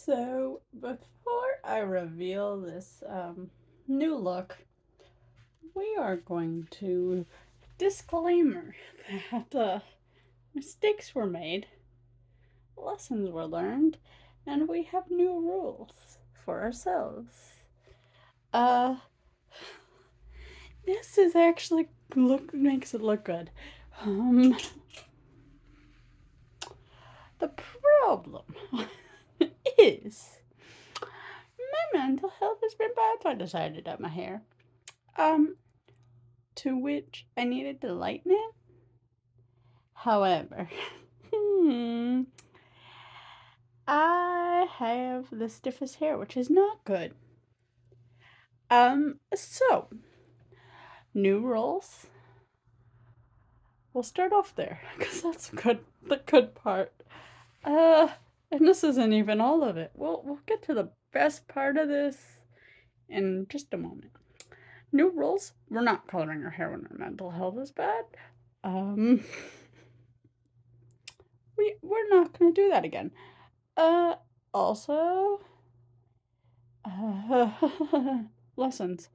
So, before I reveal this new look, we are going to disclaimer that mistakes were made, lessons were learned, and we have new rules for ourselves. Uh, this is actually makes it look good. Um, the problem is my mental health has been bad, so I decided to dye my hair. Um, to which I needed to lighten it. However, I have the stiffest hair, which is not good. So new rules. We'll start off there because that's the good part. Uh, and this isn't even all of it. We'll get to the best part of this in just a moment. New rules. We're not coloring our hair when our mental health is bad. Um, we're not gonna do that again. Uh, also, uh, lessons.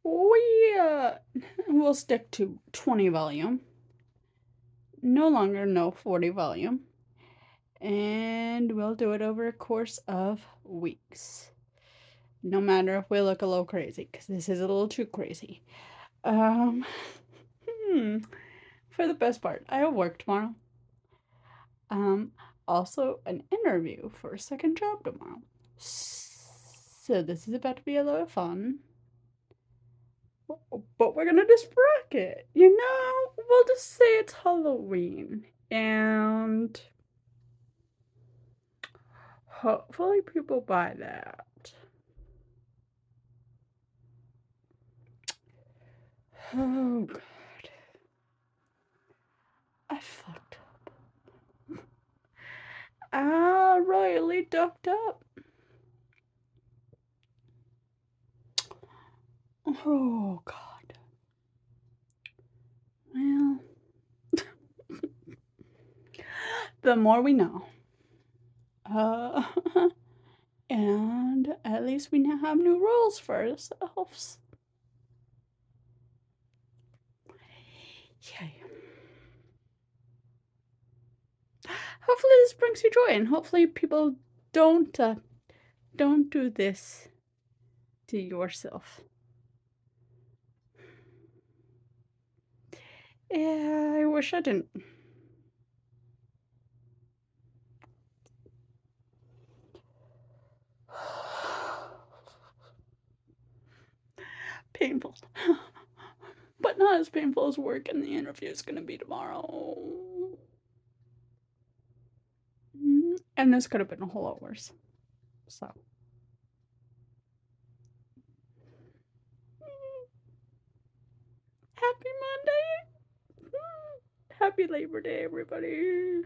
We will stick to 20 volume, no longer no 40 volume, and we'll do it over a course of weeks. No matter if we look a little crazy, because this is a little too crazy. Um, for the best part, I have work tomorrow. Um, Also an interview for a second job tomorrow. So this is about to be a lot of fun. But we're gonna just rock it, We'll just say it's Halloween. And hopefully people buy that. Oh god. I fucked up. I royally ducked up. Oh god. Well, the more we know. Uh, and at least we now have new rules for ourselves. Yay. Hopefully this brings you joy, and hopefully people don't do this to yourself. Yeah, I wish I didn't. Painful. But not as painful as work, and the interview is going to be tomorrow. And this could have been a whole lot worse. So. Happy Monday! Happy Labor Day, everybody!